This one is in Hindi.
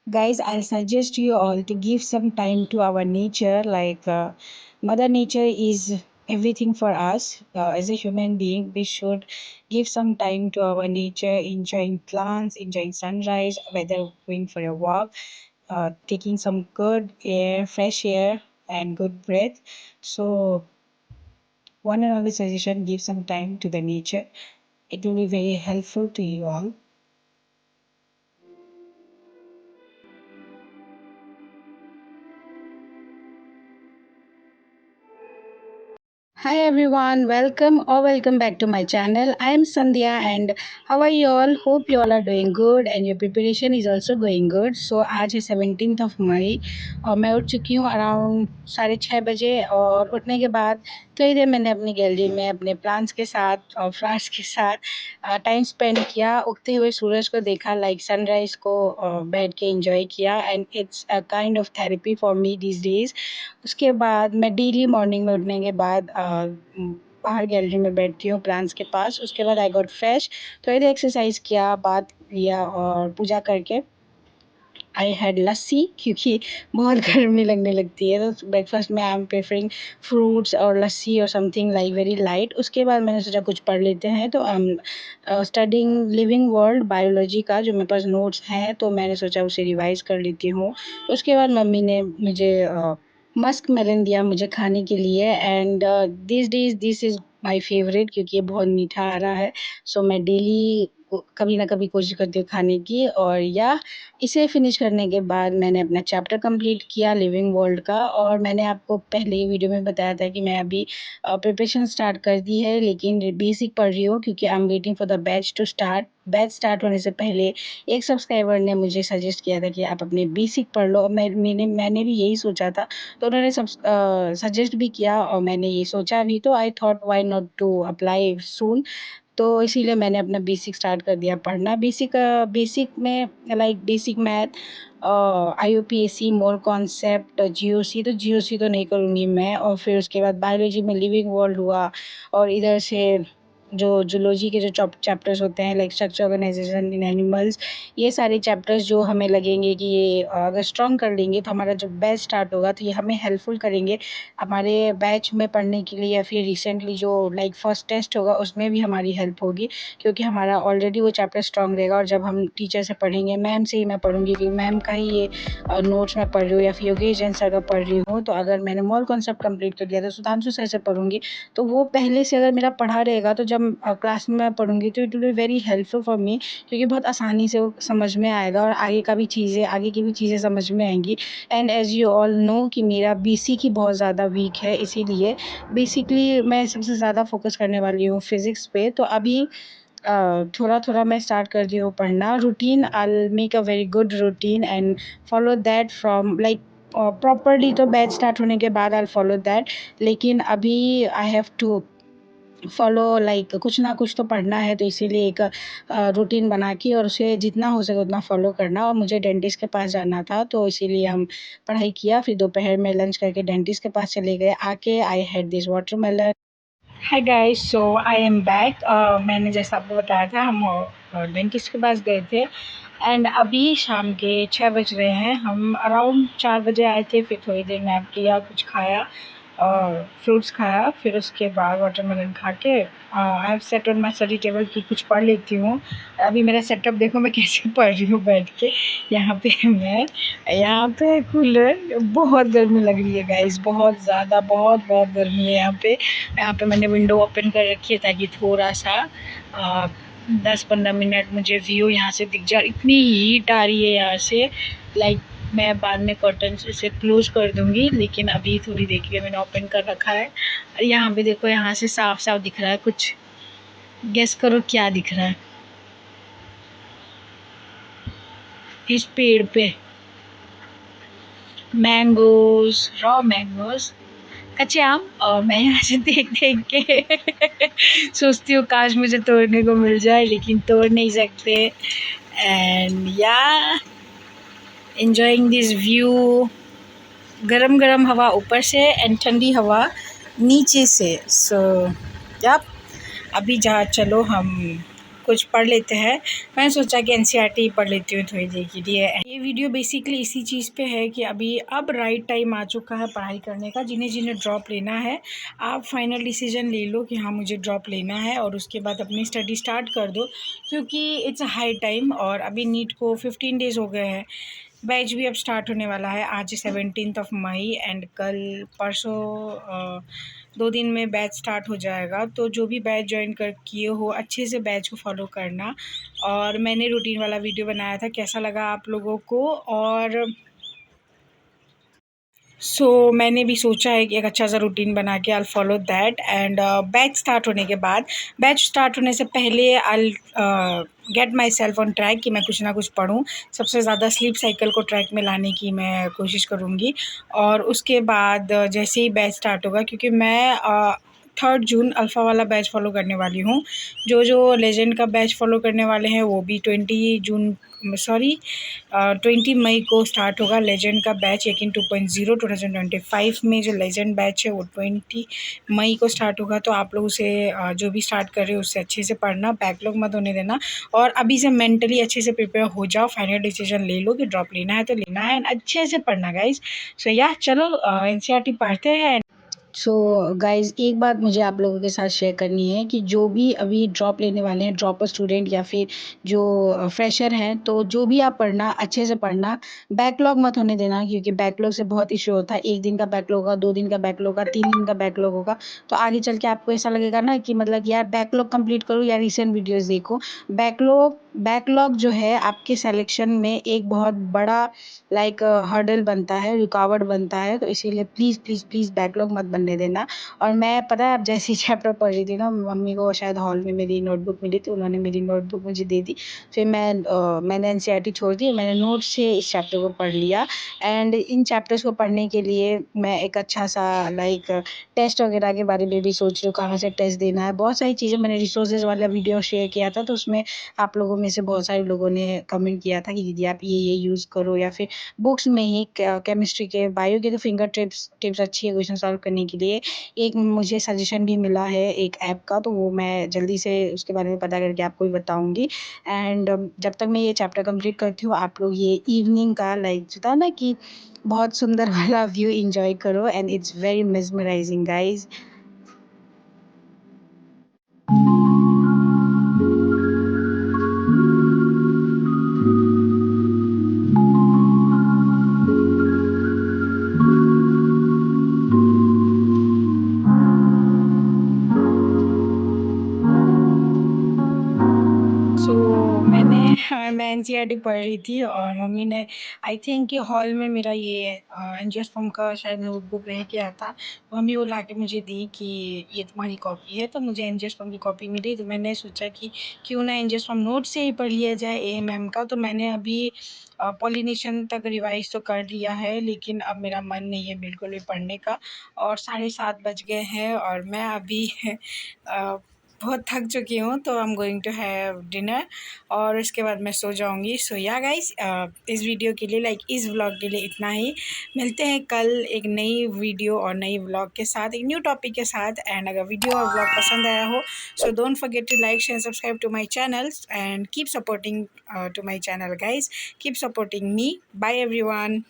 Guys, I'll suggest you all to give some time to our nature. Mother Nature is everything for us. As a human being, we should give some time to our nature, enjoying plants, enjoying sunrise, whether going for a walk, taking some good air, fresh air, and good breath. So, one and only suggestion: give some time to the nature. It will be very helpful to you all. Hi everyone, welcome back to my channel. I am Sandhya and how are you all? Hope you all are doing good and your preparation is also going good. So आज है 17th of मई और मैं उठ चुकी हूँ अराउंड 6:30 बजे और उठने के बाद थोड़ी देर मैंने अपनी गैलरी में अपने प्लांट्स के साथ और फ्लावर्स के साथ टाइम स्पेंड किया। उगते हुए सूरज को देखा, लाइक सनराइज को बैठ के एंजॉय किया and it's a kind of therapy for me this days. उसके बाद मैं डेली मॉर्निंग में उठने के बाद बाहर गैलरी में बैठती हूँ प्लांट्स के पास। उसके बाद आई गॉट फ्रेश, थोड़ी देर एक्सरसाइज किया, बात किया और पूजा करके आई हैड लस्सी क्योंकि बहुत गर्मी लगने लगती है तो ब्रेकफास्ट में आई एम प्रेफरिंग फ्रूट्स और लस्सी और समथिंग लाइक वेरी लाइट। उसके बाद मैंने सोचा कुछ पढ़ लेते हैं तो I am studying living world biology का जो मेरे पास नोट्स हैं तो मैंने सोचा उसे रिवाइज कर लेती हूँ। उसके बाद मम्मी ने मुझे मस्क मेलन दिया मुझे खाने के लिए and this is my favourite क्योंकि ये बहुत मीठा आ रहा है। सो मैं डेली कभी ना कभी कोशिश करती हूँ खाने की। और या इसे फिनिश करने के बाद मैंने अपना चैप्टर कंप्लीट किया लिविंग वर्ल्ड का। और मैंने आपको पहले ही वीडियो में बताया था कि मैं अभी प्रिपरेशन स्टार्ट कर दी है लेकिन बेसिक पढ़ रही हूँ क्योंकि I am waiting for the batch to start. Batch start होने से पहले एक सब्सक्राइबर ने मुझे सजेस्ट किया था कि आप अपने बेसिक पढ़ लो। मैंने भी यही सोचा था तो उन्होंने सब सजेस्ट भी किया और मैंने ये सोचा भी तो I thought why not to apply soon. तो इसीलिए मैंने अपना बेसिक स्टार्ट कर दिया पढ़ना। बेसिक में लाइक बेसिक मैथ, IUPAC, मोर कॉन्सेप्ट, GOC। तो GOC तो नहीं करूँगी मैं। और फिर उसके बाद बायोलॉजी में लिविंग वर्ल्ड हुआ और इधर से जो जूलॉजी के जो चैप्टर्स होते हैं लाइक स्ट्रक्चर ऑर्गेनाइजेशन इन एनिमल्स, ये सारे चैप्टर्स जो हमें लगेंगे कि ये अगर स्ट्रॉन्ग कर लेंगे तो हमारा जब बैच स्टार्ट होगा तो ये हमें हेल्पफुल करेंगे हमारे बैच में पढ़ने के लिए। या फिर रिसेंटली जो लाइक फर्स्ट टेस्ट होगा उसमें भी हमारी हेल्प होगी क्योंकि हमारा ऑलरेडी वो चैप्टर स्ट्रॉन्ग रहेगा। और जब हम टीचर से पढ़ेंगे, मैम से ही मैं पढ़ूंगी क्योंकि मैम का ही ये नोट्स मैं पढ़ रही हूँ या फिर योगेश जैन सर का पढ़ रही हूँ। तो अगर मैंने मॉल कॉन्सेप्ट कंप्लीट कर दिया तो सुधांशु सर से पढ़ूंगी तो वो पहले से अगर मेरा पढ़ा रहेगा तो जब क्लास में मैं पढ़ूंगी तो it will be very helpful for me क्योंकि बहुत आसानी से वो समझ में आएगा और आगे की भी चीज़ें समझ में आएंगी। And as you all know कि मेरा बेसिक ही बहुत ज़्यादा वीक है, इसीलिए बेसिकली मैं सबसे ज़्यादा फोकस करने वाली हूँ फिज़िक्स पे। तो अभी थोड़ा थोड़ा मैं स्टार्ट कर दी हूँ पढ़ना। Routine, I will make a very good routine and follow that from like properly. तो बैच स्टार्ट होने के बाद आई विल फॉलो दैट, लेकिन अभी I have to follow like कुछ ना कुछ तो पढ़ना है तो इसीलिए एक रूटीन बना के और उसे जितना हो सके उतना फॉलो करना। और मुझे डेंटिस्ट के पास जाना था तो इसीलिए हम पढ़ाई किया, फिर दोपहर में लंच करके डेंटिस्ट के पास चले गए। आके I had this watermelon. Hi guys, so I am back. मैंने जैसा आपको बताया था हम डेंटिस्ट के पास गए थे एंड अभी शाम के 6 बज रहे हैं। हम अराउंड 4 बजे आए थे, फिर थोड़ी देर नैप किया, कुछ खाया और फ्रूट्स खाया, फिर उसके बाद वाटरमेलन खा के I have set on my study table कि कुछ पढ़ लेती हूँ। अभी मेरा सेटअप देखो मैं कैसे पढ़ रही हूँ बैठ के। यहाँ पे मैं यहाँ पे कूलर, बहुत गर्मी लग रही है गाइस, बहुत ज़्यादा, बहुत बहुत गर्मी है यहाँ पे। यहाँ पे मैंने विंडो ओपन कर रखी है ताकि थोड़ा सा 10-15 मिनट मुझे व्यू यहाँ से दिख जाए। इतनी हीट आ रही है यहाँ से, लाइक मैं बाद में कर्टन इसे क्लोज कर दूँगी लेकिन अभी थोड़ी देर के लिए मैंने ओपन कर रखा है। यहाँ पे देखो, यहाँ से साफ साफ दिख रहा है, कुछ गेस करो क्या दिख रहा है इस पेड़ पे? मैंगोज, रॉ मैंगोज, कच्चे आम। और मैं यहाँ से देख देख के सोचती हूँ काश मुझे तोड़ने को मिल जाए लेकिन तोड़ नहीं सकते। एंड या एंजॉइंग दिस व्यू, गरम गरम हवा ऊपर से एंड ठंडी हवा नीचे से। सो यप, अभी जहाँ चलो हम कुछ पढ़ लेते हैं। मैंने सोचा कि एनसीईआरटी पढ़ लेती हूँ थोड़ी देर के लिए। ये वीडियो बेसिकली इसी चीज़ पे है कि अभी अब राइट टाइम आ चुका है पढ़ाई करने का। जिन्हें जिन्हें ड्रॉप लेना है, आप फाइनल डिसीजन ले लो कि हाँ मुझे ड्रॉप लेना है, और उसके बाद अपनी स्टडी स्टार्ट कर दो, क्योंकि इट्स अ हाई टाइम। और अभी नीट को 15 डेज़ हो गए हैं। बैच भी अब स्टार्ट होने वाला है। आज 17 मई एंड कल परसों 2 दिन में बैच स्टार्ट हो जाएगा। तो जो भी बैच ज्वाइन कर किए हो, अच्छे से बैच को फॉलो करना। और मैंने रूटीन वाला वीडियो बनाया था, कैसा लगा आप लोगों को? और मैंने भी सोचा है कि एक अच्छा सा रूटीन बना के I follow that. And batch start होने के बाद, बैच स्टार्ट होने से पहले I get my self on track कि मैं कुछ ना कुछ पढूं। सबसे ज़्यादा स्लीप साइकिल को ट्रैक में लाने की मैं कोशिश करूँगी। और उसके बाद जैसे ही बैच स्टार्ट होगा, क्योंकि मैं 3 जून अल्फ़ा वाला बैच फ़ॉलो करने वाली हूँ। जो लेजेंड का बैच फ़ॉलो करने वाले हैं वो भी 20 मई को स्टार्ट होगा लेजेंड का बैच। यकीन 2.0 2025 में जो लेजेंड बैच है वो 20 मई को स्टार्ट होगा। तो आप लोग उसे जो भी स्टार्ट कर रहे हो उससे अच्छे से पढ़ना, बैकलॉग मत होने देना, और अभी से मेंटली अच्छे से प्रिपेयर हो जाओ। फाइनल डिसीजन ले लो कि ड्रॉप लेना है तो लेना है, एंड अच्छे से पढ़ना गाइज। या चलो एनसीईआरटी पढ़ते हैं। गाइज़, एक बात मुझे आप लोगों के साथ शेयर करनी है कि जो भी अभी ड्रॉप लेने वाले हैं, ड्रॉपर स्टूडेंट या फिर जो फ्रेशर हैं, तो जो भी आप पढ़ना, अच्छे से पढ़ना, बैकलॉग मत होने देना, क्योंकि बैकलॉग से बहुत इश्यू होता है। 1 दिन का बैकलॉग होगा, 2 दिन का बैकलॉग होगा, 3 दिन का बैकलॉग होगा, तो आगे चल के आपको ऐसा लगेगा ना कि मतलब यार बैकलॉग कंप्लीट करो या रिसेंट वीडियोज़ देखो। बैकलॉग जो है आपके सिलेक्शन में एक बहुत बड़ा हर्डल बनता है, रुकावट बनता है। तो इसीलिए प्लीज़ प्लीज़ प्लीज़ बैकलॉग मत बनने देना। और मैं, पता है, अब जैसे ही चैप्टर पढ़ रही थी ना, मम्मी को शायद हॉल में मेरी नोटबुक मिली थी, उन्होंने मेरी नोटबुक मुझे दे दी। फिर मैंने एनसीईआरटी छोड़ दी, मैंने नोट से इस चैप्टर को पढ़ लिया। एंड इन चैप्टर्स को पढ़ने के लिए मैं एक अच्छा सा टेस्ट वगैरह के बारे में भी सोच रही हूँ, कहाँ से टेस्ट देना है। बहुत सारी चीज़ें मैंने रिसोर्सेज वाला वीडियो शेयर किया था, तो उसमें आप लोगों में से बहुत सारे लोगों ने कमेंट किया था कि दीदी आप ये यूज़ करो, या फिर बुक्स में ही केमिस्ट्री के, बायो के तो फिंगर टिप्स अच्छी है क्वेश्चन सॉल्व करने के लिए। एक मुझे सजेशन भी मिला है एक ऐप का, तो वो मैं जल्दी से उसके बारे में पता करके आपको भी बताऊंगी। एंड जब तक मैं ये चैप्टर कंप्लीट करती हूँ, आप लोग ये इवनिंग का होता है ना कि बहुत सुंदर वाला व्यू इंजॉय करो, and it's very mesmerising guys. So मैं एनसीईआरटी पढ़ रही थी, और मम्मी ने, आई थिंक कि हॉल में मेरा ये एंजियोस्पर्म का शायद नोटबुक रह गया था। मम्मी वो ला के मुझे दी कि ये तुम्हारी कॉपी है। तो मुझे एंजियोस्पर्म की कॉपी मिली, तो मैंने सोचा कि क्यों ना एंजियोस्पर्म नोट से ही पढ़ लिया जाए एएमएम का। तो मैंने अभी पॉलिनेशन तक रिवाइज तो कर लिया है, लेकिन अब मेरा मन नहीं है बिल्कुल भी पढ़ने का। और 7:30 बज गए हैं, और मैं अभी बहुत थक चुकी हूँ, तो I am going to have dinner, और इसके बाद मैं सो जाऊँगी। या गाइस, इस वीडियो के लिए, इस व्लॉग के लिए इतना ही। मिलते हैं कल एक नई वीडियो और नई व्लॉग के साथ, एक न्यू टॉपिक के साथ। एंड अगर वीडियो और व्लॉग पसंद आया हो, so don't forget to like share subscribe to my channel, and keep supporting to my channel guys, keep supporting me. Bye everyone.